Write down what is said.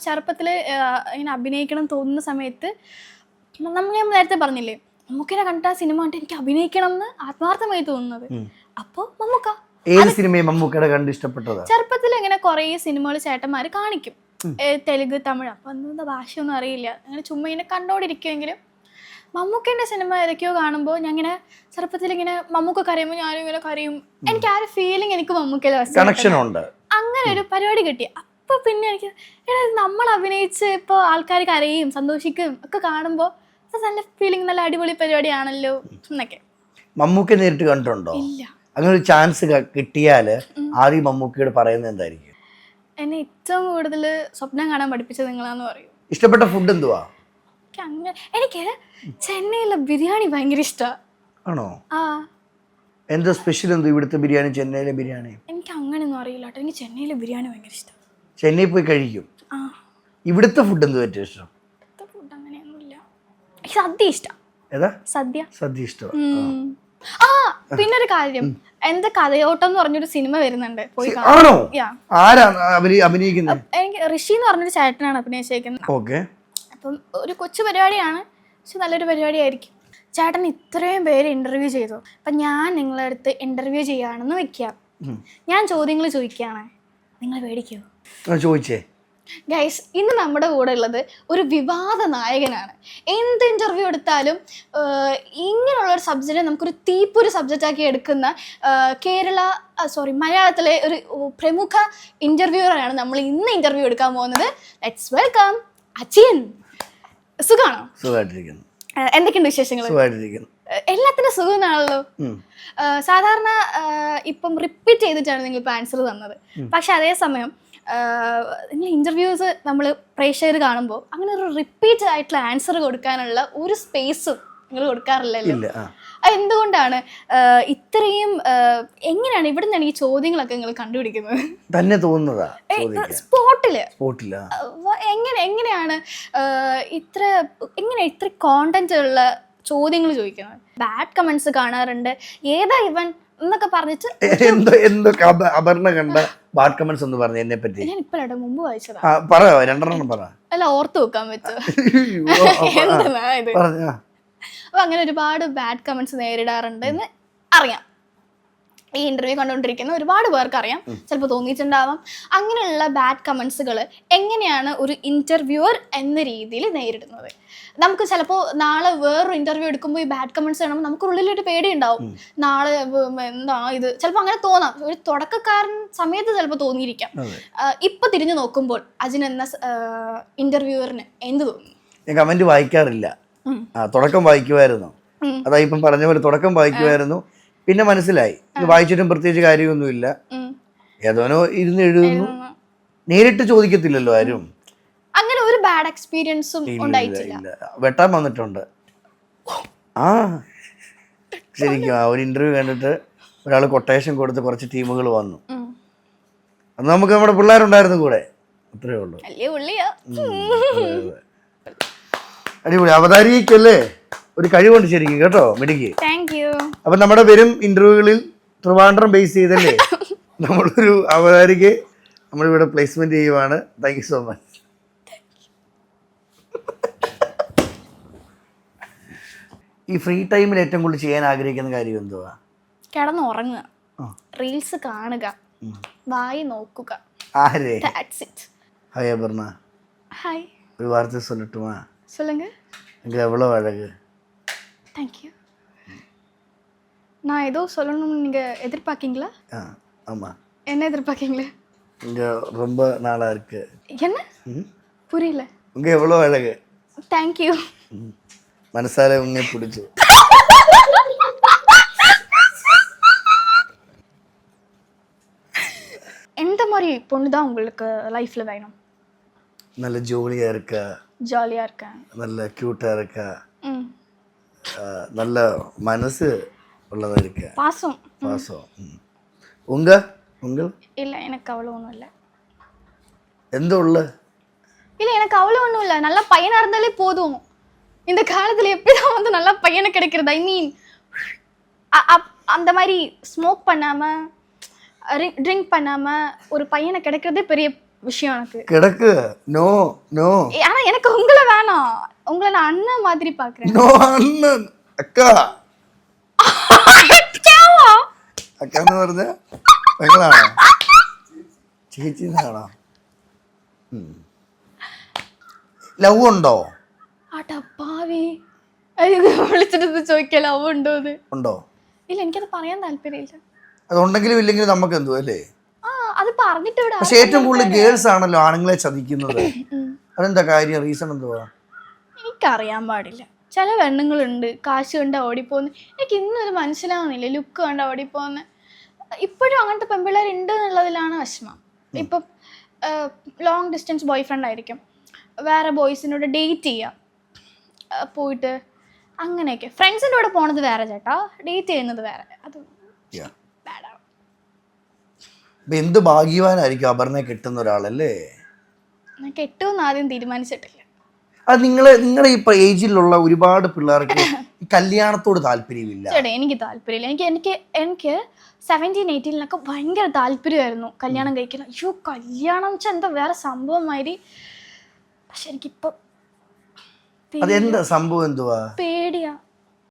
ചെറുപ്പത്തിൽ ഇങ്ങനെ അഭിനയിക്കണം തോന്നുന്ന സമയത്ത് നമ്മൾ ഞാൻ നേരത്തെ പറഞ്ഞില്ലേ മമ്മൂക്കിനെ കണ്ട സിനിമ കണ്ട് എനിക്ക് അഭിനയിക്കണം എന്ന് ആത്മാർത്ഥമായി തോന്നുന്നത്. അപ്പോൾ മമ്മൂക്ക. ഏത് സിനിമയെ മമ്മൂക്കയുടെ കണ്ട് ഇഷ്ടപ്പെട്ടത്? ചെറുപ്പത്തിൽ ഇങ്ങനെ കുറേ സിനിമകൾ ചേട്ടന്മാർ കാണിക്കും, തെലുങ്ക്, തമിഴ്. അപ്പം എന്താ ഭാഷയൊന്നും അറിയില്ല, അങ്ങനെ ചുമ്മാ ഇങ്ങനെ കണ്ടോണ്ടിരിക്കുമെങ്കിലും മമ്മൂക്കേൻ്റെ സിനിമ ഏതൊക്കെയോ കാണുമ്പോൾ ഞാൻ ഇങ്ങനെ ചെറുപ്പത്തിൽ ഇങ്ങനെ മമ്മൂക്ക കരയുമ്പോൾ ഞാനും ഇങ്ങനെ കരയും. എനിക്ക് ആ ഒരു ഫീലിംഗ് എനിക്ക് മമ്മൂക്കയിലെ അങ്ങനെ ഒരു പരിപാടി കിട്ടി. അപ്പോൾ പിന്നെ എനിക്ക് നമ്മൾ അഭിനയിച്ച് ഇപ്പോൾ ആൾക്കാർ കരയും സന്തോഷിക്കും ഒക്കെ കാണുമ്പോൾ നല്ല ഫീലിംഗ്, നല്ല അടിപൊളി പരിപാടിയാണല്ലോ എന്നൊക്കെ. മമ്മൂക്ക നേരിട്ട് കണ്ടിട്ടുണ്ടോ? ഇല്ല. അങ്ങനെ ഒരു ചാൻസ് കിട്ടിയാൽ ആദ്യം മമ്മൂക്കയോട് പറയുന്നത് എന്തായിരിക്കും? എന്നെ ഏറ്റവും കൂടുതൽ സ്വപ്നം കാണാൻ പഠിപ്പിച്ചത് നിങ്ങളാന്ന് പറയും. ഇഷ്ടപ്പെട്ട ഫുഡ് എന്തുവാ? എനിക്ക് ചെന്നൈയിലെ ബിരിയാണി ഭയങ്കര ഇഷ്ടമാണ്. ആണോ? എന്താ സ്പെഷ്യൽ? എന്തോ ഇവിടുത്തെ ബിരിയാണി, ചെന്നൈയിലെ ബിരിയാണി? എനിക്ക് അങ്ങനെയൊന്നും അറിയില്ല കേട്ടോ. എനിക്ക് ചെന്നൈയിലെ ബിരിയാണി ഭയങ്കര ഇഷ്ടം. ചെന്നൈ പോയി കഴിക്കും. ഇവിടുത്തെ ഫുഡ് എന്ത് പറ്റും ഇഷ്ടം? ഫുഡ് അങ്ങനെയൊന്നുമില്ല. സദ്യ ഇഷ്ടം. ഏതാ? സദ്യ. സദ്യ ഇഷ്ടം. പിന്നൊരു കാര്യം, എന്താ കഥയോട്ടം എന്ന് പറഞ്ഞൊരു സിനിമ വരുന്നുണ്ട്, പോയി ആണോ? ആരാണ് അഭിനയിക്കുന്നത്? എനിക്ക് ഋഷി എന്ന് പറഞ്ഞൊരു ചേട്ടനാണ് അഭിനയിച്ചേക്കുന്നത്. ഓക്കെ. അപ്പം ഒരു കൊച്ചു പരിപാടിയാണ്, പക്ഷെ നല്ലൊരു പരിപാടിയായിരിക്കും. ചേട്ടൻ ഇത്രയും പേര് ഇന്റർവ്യൂ ചെയ്തു. അപ്പം ഞാൻ നിങ്ങളുടെ അടുത്ത് ഇന്റർവ്യൂ ചെയ്യുകയാണെന്ന് വെക്കാം. ഞാൻ ചോദ്യങ്ങൾ ചോദിക്കുകയാണ്, നിങ്ങൾ പേടിക്കുമോ? ചോദിച്ചേ. ഗൈസ്, ഇന്ന് നമ്മുടെ കൂടെ ഉള്ളത് ഒരു വിവാദ നായകനാണ്. എന്ത് ഇന്റർവ്യൂ എടുത്താലും ഇങ്ങനെയുള്ളൊരു സബ്ജക്റ്റിനെ നമുക്കൊരു തീപ്പൊരു സബ്ജക്റ്റാക്കി എടുക്കുന്ന മലയാളത്തിലെ ഒരു പ്രമുഖ ഇന്റർവ്യൂവറാണ് നമ്മൾ ഇന്ന് ഇന്റർവ്യൂ എടുക്കാൻ പോകുന്നത്. Let's welcome Ajin. സുഖാണോ? സുഖമായിട്ടിരിക്കുന്നു. എന്തൊക്കെയുണ്ട് വിശേഷങ്ങൾ? എല്ലാത്തിനും സുഖമാണല്ലോ. സാധാരണ ഇപ്പം റിപ്പീറ്റ് ചെയ്തിട്ടാണ് നിങ്ങൾ ഇപ്പം ആൻസർ തന്നത്. പക്ഷെ അതേസമയം നിങ്ങൾ ഇൻ്റർവ്യൂസ് നമ്മൾ പ്രേക്ഷകർ കാണുമ്പോൾ അങ്ങനെ ഒരു റിപ്പീറ്റ് ആയിട്ടുള്ള ആൻസർ കൊടുക്കാനുള്ള ഒരു സ്പേസും നിങ്ങൾ കൊടുക്കാറില്ലല്ലോ. എന്തുകൊണ്ടാണ് ഇത്രയും? എങ്ങനെയാണ് ഇവിടെ നിന്നാണ് ഈ ചോദ്യങ്ങളൊക്കെ നിങ്ങൾ കണ്ടുപിടിക്കുന്നത്? തന്നെ തോന്നുന്നതാ സ്പോട്ടില് എങ്ങനെയാണ് ഇത്ര കോണ്ടന്റ് ഉള്ള ചോദ്യങ്ങൾ ചോദിക്കുന്നത്? ബാഡ് കമന്റ്സ് കാണാറുണ്ട്, ഏതാ ഇവൻ എന്നൊക്കെ പറഞ്ഞിട്ട് അപർണ കണ്ട ബാഡ് കമന്റ്സ് ഒന്ന് പറഞ്ഞു എന്നെ പറ്റി. ഞാൻ ഇപ്പഴാ മുമ്പ് വായിച്ചതാ. രണ്ടെണ്ണം പറ. അല്ല, ഓർത്ത് വെക്കാൻ പറ്റുമോ? അപ്പൊ അങ്ങനെ ഒരുപാട് ബാഡ് കമന്റ്സ് നേരിടാറുണ്ട് എന്ന് അറിയാം. ഈ ഇന്റർവ്യൂ കണ്ടുകൊണ്ടിരിക്കുന്ന ഒരുപാട് പേർക്ക് അറിയാം, ചിലപ്പോൾ തോന്നിയിട്ടുണ്ടാവാം. അങ്ങനെയുള്ള ബാഡ് കമന്റ്സുകൾ എങ്ങനെയാണ് ഒരു ഇന്റർവ്യൂവർ എന്ന രീതിയിൽ നേരിടുന്നത്? നമുക്ക് ചിലപ്പോൾ നാളെ വേറൊരു ഇന്റർവ്യൂ എടുക്കുമ്പോൾ ഈ ബാഡ് കമന്റ്സ് കാണുമ്പോൾ നമുക്ക് ഉള്ളിലൊരു പേടി ഉണ്ടാവും. നാളെ എന്താ ഇത്, ചിലപ്പോൾ അങ്ങനെ തോന്നാം. ഒരു തുടക്കക്കാരൻ സമയത്ത് ചിലപ്പോൾ തോന്നിയിരിക്കാം. ഇപ്പൊ തിരിഞ്ഞു നോക്കുമ്പോൾ അജിൻ എന്ന ഇന്റർവ്യൂവറിന് എന്ത് തോന്നുന്നു? ഞാൻ കമന്റ് വായിക്കാറില്ല. തുടക്കം വായിക്കുമായിരുന്നു. അതാ ഇപ്പം പറഞ്ഞ പോലെ തുടക്കം വായിക്കുമായിരുന്നു. പിന്നെ മനസ്സിലായി വായിച്ചിട്ടും പ്രത്യേകിച്ച് കാര്യമൊന്നുമില്ല, ഏതോനോ ഇരുന്ന് എഴുതുന്നു, നേരിട്ട് ചോദിക്കത്തില്ലല്ലോ ആരും. അങ്ങനെ ഒരു ബാഡ് എക്സ്പീരിയൻസും ഉണ്ടായിട്ടില്ല. വെട്ടാൻ വന്നിട്ടുണ്ട്. ശരിക്കും ഒരു ഇന്റർവ്യൂ കണ്ടിട്ട് ഒരാൾ കൊട്ടേഷൻ കൊടുത്ത് കുറച്ച് ടീമുകൾ വന്നു. അന്ന് നമുക്ക് നമ്മുടെ പിള്ളേരുണ്ടായിരുന്നു കൂടെ, അത്രേ ഉള്ളൂ. അടിപൊളി അവതാരികല്ലേ, ഒരു കഴിവുണ്ട് ശരിക്കും കേട്ടോ, മിടുക്കി. അപ്പൊ നമ്മുടെ വരും ഇന്റർവ്യൂകളിൽ ട്രിവാൻഡ്രം ബേസ് ചെയ്തല്ലേ നമ്മളൊരു അവതാരികയെ നമ്മളിവിടെ പ്ലേസ്മെന്റ് ചെയ്യുവാണ്. Thank you so much. ഈ ഫ്രീ ടൈമിൽ ഏറ്റവും കൂടുതൽ ചെയ്യാൻ ആഗ്രഹിക്കുന്ന കാര്യം എന്തുവാ? കിടന്നുറങ്ങുക, റീൽസ് കാണുക, വായി നോക്കുക. ആരെ? ഹായ് അപർണ. ഹായ്. ഒരു വാർത്ത சொல்லட்டுமா? சொல்லுங்க. எனக்கு எவ்வளோ அழகு. Thank you. நான் ஏதோ சொல்லணும்னு நீங்க எதிர்பார்க்கீங்களா? ஆமாம். என்ன எதிர்பார்க்கீங்களா? இங்க ரொம்ப நாளா இருக்கு. என்ன? புரியல. உங்க எவ்வளோ அழகு. Thank you. மனசால உன்னை பிடிச்சு. எந்த மாதிரி பொண்ணு தான் உங்களுக்கு லைஃப்ல வேணும்? நல்ல ஜோலியா இருக்கா? ஜாலியா இருக்கேன். நல்ல கியூட்டா இருக்கா? நல்ல மனசு உள்ளதா இருக்கா? பாசம். உங்க இல்ல, எனக்கு அவ்வளோ ஒன்றும் இல்லை. எந்த உள்ள? இல்லை, எனக்கு அவ்வளோ ஒன்றும் இல்லை. நல்ல பையனாக இருந்தாலே போதும். இந்த காலத்தில் எப்படி தான் வந்து நல்ல பையனை கிடைக்கிறது? ஐ மீன் அந்த மாதிரி ஸ்மோக் பண்ணாமல் ட்ரிங்க் பண்ணாமல் ஒரு பையனை கிடைக்கிறதே பெரிய விஷயம் எனக்கு. கிடக்கு. No no. ஆனா எனக்கு உங்களை வேணாம். உங்களை நான் அண்ணன் மாதிரி பாக்குறேன். நோ அண்ணன். அக்கா. അക്കാവാ? അക്കാന്ന് പറഞ്ഞ പെങ്ങളാണോ? ചേച്ചിന്നാണോ? ലവ് ഉണ്ടോ? അടപ്പാവി. വിളിച്ചിട്ട് ചോദിക്കാം ലവ് ഉണ്ടോന്ന്. ഉണ്ടോ? ഇല്ല, എനിക്കത് പറയാൻ താല്പര്യമില്ല. അതുണ്ടെങ്കിലും ഇല്ലെങ്കിലും നമുക്ക് എന്തോ അല്ലേ? ആ, അത് പറഞ്ഞിട്ട് ഇവിടെ പക്ഷെ ഏറ്റവും കൂടുതൽ ഗേൾസ് ആണല്ലോ ആണുങ്ങളെ ചതിക്കുന്നത്. അതെന്താ കാര്യം? റീസൺ എന്തുവാ? എനിക്കറിയാൻ പാടില്ല. ചില പെണ്ണുങ്ങളുണ്ട് കാശ് കണ്ട ഓടിപ്പോന്ന്. എനിക്ക് ഇന്നത് മനസ്സിലാവുന്നില്ല. ലുക്ക് കണ്ട ഓടിപ്പോന്ന്. ഇപ്പോഴും അങ്ങനത്തെ പെൺപിള്ളേരുണ്ട് എന്നുള്ളതിലാണ് വിഷമം. ഇപ്പം ലോങ് ഡിസ്റ്റൻസ് ബോയ് ഫ്രണ്ട് ആയിരിക്കും, വേറെ ബോയ്സിനോട് ഡേറ്റ് ചെയ്യാം പോയിട്ട്, അങ്ങനെയൊക്കെ. ഫ്രണ്ട്സിൻ്റെ കൂടെ പോണത് വേറെ ചേട്ടാ, ഡേറ്റ് ചെയ്യുന്നത് വേറെ. അത് ബാഡാണ്. എന്ത് ഭാഗ്യവാനായിരിക്കും അപർണയെ കിട്ടുന്ന ഒരാളല്ലേ? കെട്ടുമെന്ന് ആദ്യം തീരുമാനിച്ചിട്ടില്ല. അത് നിങ്ങളെ ഈ ഏജിലുള്ള ഒരുപാട് പിള്ളേർക്ക് ഈ കല്യാണത്തോട് താല്പര്യമില്ല. ചേട്ടാ എനിക്ക് താല്പര്യമില്ല. എനിക്ക് 17-18 ഭയങ്കര താല്പര്യമായിരുന്നു കല്യാണം കഴിക്കണം. അയ്യോ കല്യാണം വെച്ചാൽ എന്താ വേറെ സംഭവമാതിരി. പക്ഷെ എനിക്കിപ്പം അതെന്താ സംഭവം? എന്തുവാ? പേടി.